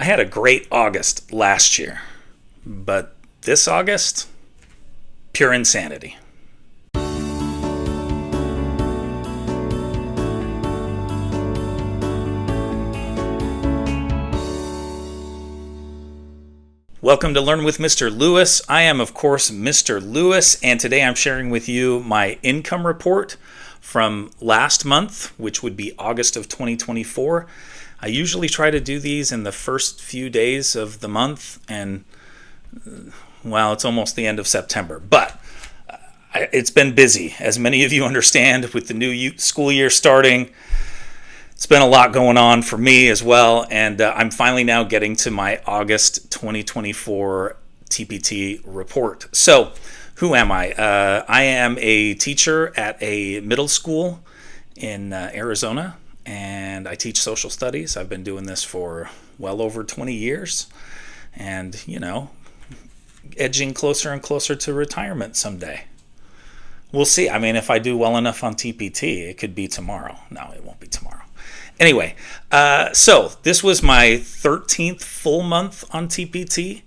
I had a great August last year, but this August, pure insanity. Welcome to Learn with Mr. Lewis. I am, of course, Mr. Lewis, and today I'm sharing with you my income report from last month, which would be August of 2024. I usually try to do these in the first few days of the month, and well, it's almost the end of September, but it's been busy, as many of you understand, with the new school year starting. It's been a lot going on for me as well, and I'm finally now getting to my August 2024 TPT report. So, who am I? I am a teacher at a middle school in Arizona, and I teach social studies. I've been doing this for well over 20 years, and, edging closer and closer to retirement someday. We'll see. I mean, if I do well enough on TPT, it could be tomorrow. No, it won't be tomorrow. Anyway, so this was my 13th full month on TPT,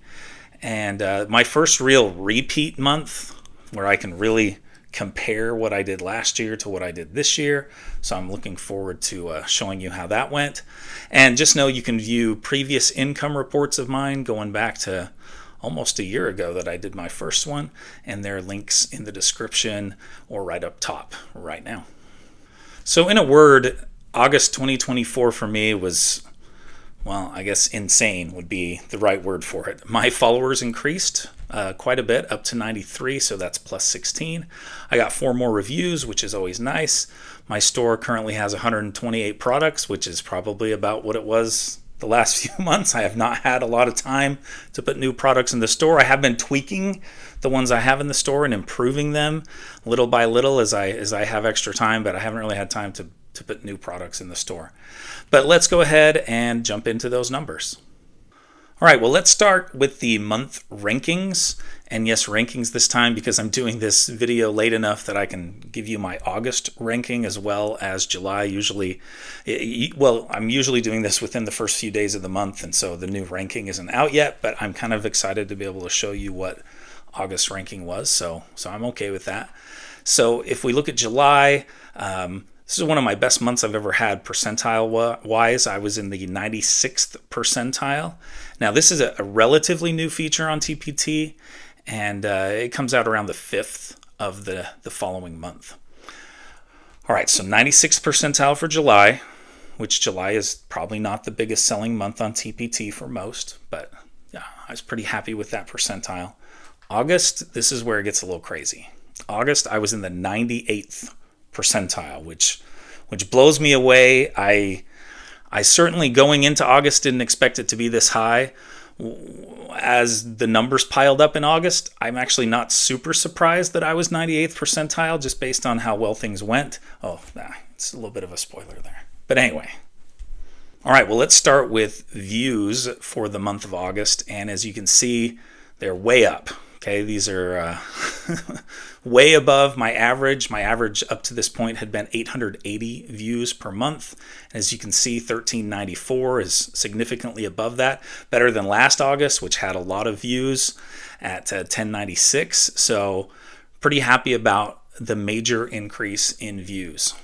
and my first real repeat month where I can really compare what I did last year to what I did this year. So I'm looking forward to showing you how that went. And just know you can view previous income reports of mine going back to almost a year ago that I did my first one, and there are links in the description or right up top right now. So in a word, August 2024 for me was, well, I guess insane would be the right word for it. My followers increased quite a bit, up to 93, so that's plus 16. I got 4 more reviews, which is always nice. My store currently has 128 products, which is probably about what it was the last few months. I have not had a lot of time to put new products in the store. I have been tweaking the ones I have in the store and improving them little by little as I have extra time, but I haven't really had time to put new products in the store. But let's go ahead and jump into those numbers. All right, well, let's start with the month rankings. And yes, rankings this time because I'm doing this video late enough that I can give you my August ranking as well as July. I'm usually doing this within the first few days of the month, and so the new ranking isn't out yet, but I'm kind of excited to be able to show you what August ranking was, so I'm okay with that. So if we look at July, this is one of my best months I've ever had percentile-wise. I was in the 96th percentile. Now, this is a relatively new feature on TPT, and it comes out around the 5th of the following month. All right, so 96th percentile for July, which July is probably not the biggest selling month on TPT for most, but yeah, I was pretty happy with that percentile. August, this is where it gets a little crazy. August, I was in the 98th percentile, which blows me away. I certainly going into August didn't expect it to be this high. As the numbers piled up in August, I'm actually not super surprised that I was 98th percentile just based on how well things went. Oh, it's a little bit of a spoiler there. But anyway. All right, well, let's start with views for the month of August. And as you can see, they're way up. Okay, these are way above my average. My average up to this point had been 880 views per month. As you can see, 1394 is significantly above that. Better than last August, which had a lot of views at 1096. So pretty happy about the major increase in views.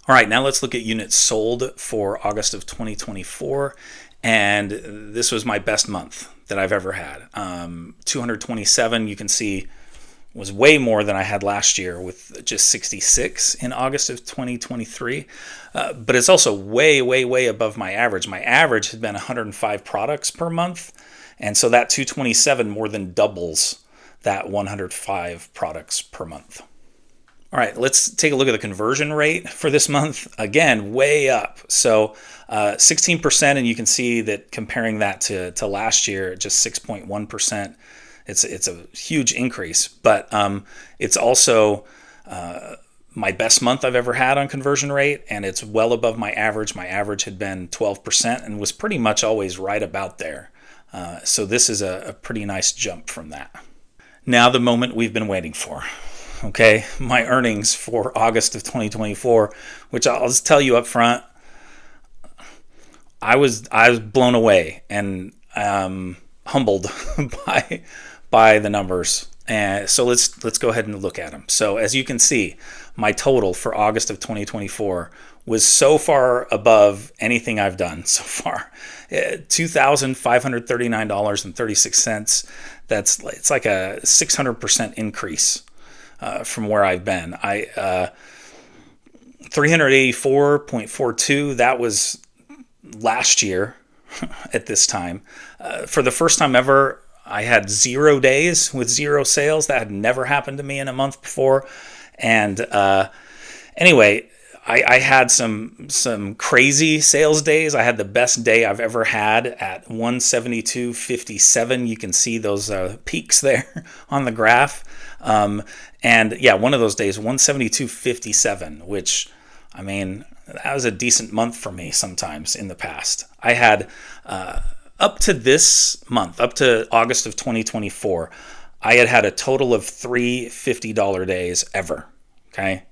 All right, now let's look at units sold for August of 2024. And this was my best month that I've ever had. 227, you can see, was way more than I had last year with just 66 in August of 2023. But it's also way, way, way above my average. My average had been 105 products per month. And so that 227 more than doubles that 105 products per month. All right, let's take a look at the conversion rate for this month. Again, way up. So 16%, and you can see that comparing that to last year, just 6.1%, it's a huge increase. But it's also my best month I've ever had on conversion rate, and it's well above my average. My average had been 12% and was pretty much always right about there. So this is a pretty nice jump from that. Now the moment we've been waiting for. Okay, my earnings for August of 2024, which I'll just tell you up front, I was blown away and humbled by the numbers. And so let's go ahead and look at them. So as you can see, my total for August of 2024 was so far above anything I've done so far. $2,539.36. It's like a 600% increase from where I've been. 384.42. That was last year at this time. For the first time ever, I had 0 days with 0 sales. That had never happened to me in a month before. And anyway, I had some crazy sales days. I had the best day I've ever had at 172.57. You can see those peaks there on the graph. And yeah, one of those days, 172.57, which, I mean, that was a decent month for me sometimes in the past. I had, up to this month, up to August of 2024, I had a total of 3 $50 days ever. Okay.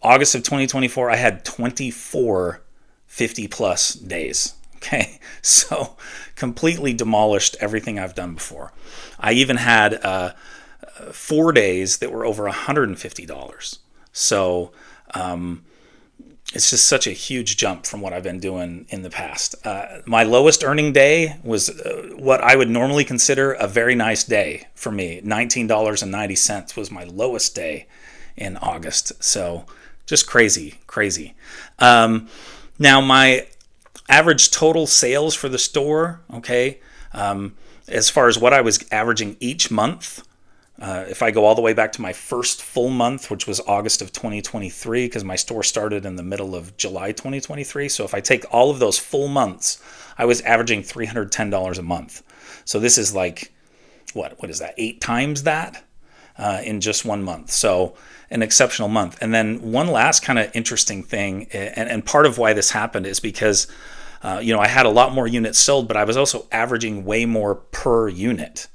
August of 2024, I had 24 50 plus days. Okay. So completely demolished everything I've done before. I even had 4 days that were over $150. So it's just such a huge jump from what I've been doing in the past. My lowest earning day was what I would normally consider a very nice day for me. $19.90 was my lowest day in August. So just crazy. Now my average total sales for the store, okay, as far as what I was averaging each month, if I go all the way back to my first full month, which was August of 2023, because my store started in the middle of July 2023. So if I take all of those full months, I was averaging $310 a month. So this is like, what is that? 8 times that in just 1 month. So an exceptional month. And then one last kind of interesting thing, and part of why this happened is because I had a lot more units sold, but I was also averaging way more per unit.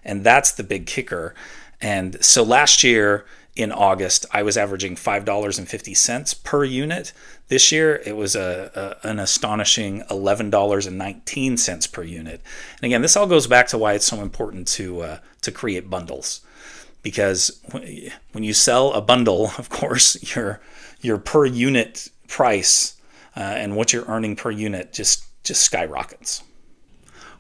And that's the big kicker. And so last year in August, I was averaging $5.50 per unit. This year, it was an astonishing $11.19 per unit. And again, this all goes back to why it's so important to create bundles. Because when you sell a bundle, of course, your per unit price and what you're earning per unit just skyrockets.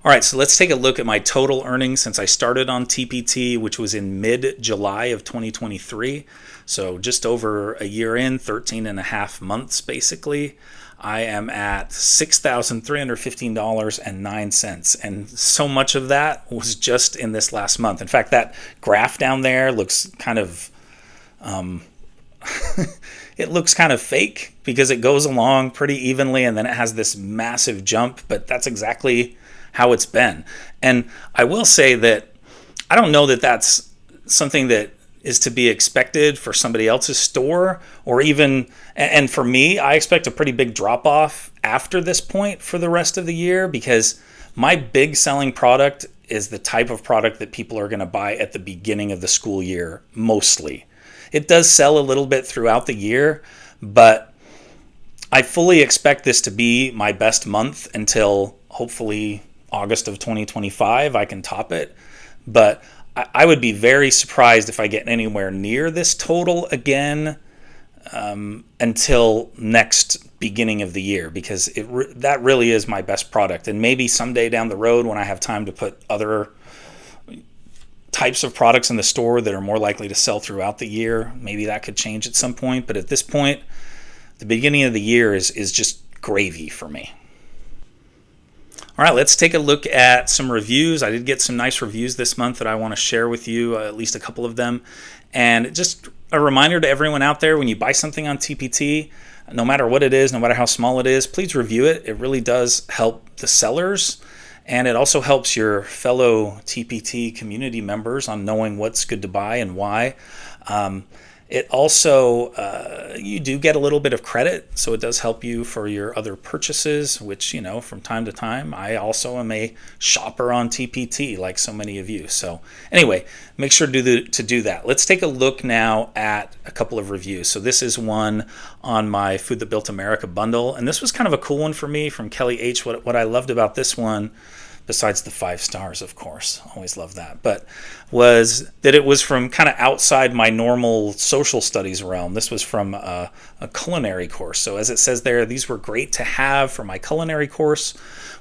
All right, so let's take a look at my total earnings since I started on TPT, which was in mid-July of 2023. So just over a year in, 13 and a half months basically. I am at $6,315.09. And so much of that was just in this last month. In fact, that graph down there looks kind of, it looks kind of fake because it goes along pretty evenly and then it has this massive jump, but that's exactly how it's been. And I will say that I don't know that that's something that is to be expected for somebody else's store, or even, and for me, I expect a pretty big drop off after this point for the rest of the year, because my big selling product is the type of product that people are going to buy at the beginning of the school year mostly. It does sell a little bit throughout the year, but I fully expect this to be my best month until hopefully August of 2025. I can top it, but I would be very surprised if I get anywhere near this total again until next beginning of the year, because that really is my best product. And maybe someday down the road when I have time to put other types of products in the store that are more likely to sell throughout the year, maybe that could change at some point. But at this point, the beginning of the year is just gravy for me. All right, let's take a look at some reviews. I did get some nice reviews this month that I want to share with you, at least a couple of them. And just a reminder to everyone out there, when you buy something on TPT, no matter what it is, no matter how small it is, please review it. It really does help the sellers. And it also helps your fellow TPT community members on knowing what's good to buy and why. It also, you do get a little bit of credit, so it does help you for your other purchases, which, from time to time, I also am a shopper on TPT, like so many of you. So anyway, make sure to do that. Let's take a look now at a couple of reviews. So this is one on my Food That Built America bundle, and this was kind of a cool one for me from Kelly H. What I loved about this one, besides the 5 stars, of course, always love that, but was that it was from kind of outside my normal social studies realm. This was from a culinary course. So as it says there, these were great to have for my culinary course.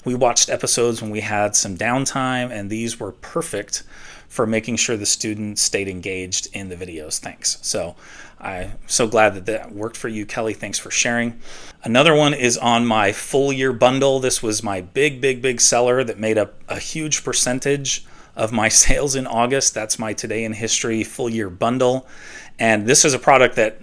We watched episodes when we had some downtime, and these were perfect for making sure the students stayed engaged in the videos. Thanks. So I'm so glad that worked for you, Kelly. Thanks for sharing. Another one is on my full year bundle. This was my big seller that made up a huge percentage of my sales in August. That's my Today in History full year bundle. And this is a product that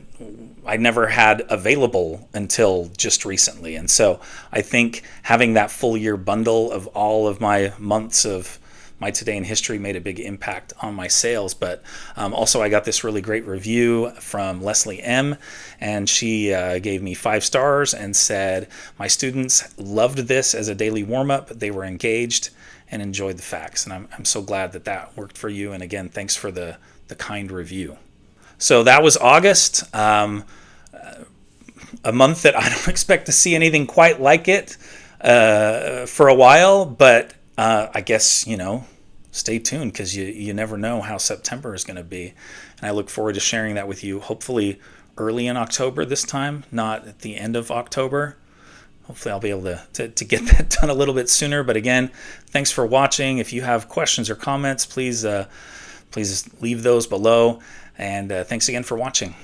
I never had available until just recently. And so I think having that full year bundle of all of my months of my Today in History made a big impact on my sales. But also I got this really great review from Leslie M, and she gave me 5 stars and said, my students loved this as a daily warm-up. They were engaged and enjoyed the facts. And I'm so glad that worked for you. And again, thanks for the kind review. So that was August, a month that I don't expect to see anything quite like it for a while, but I guess, stay tuned, because you never know how September is going to be. And I look forward to sharing that with you, hopefully early in October this time, not at the end of October. Hopefully I'll be able to get that done a little bit sooner. But again, thanks for watching. If you have questions or comments, please leave those below. And thanks again for watching.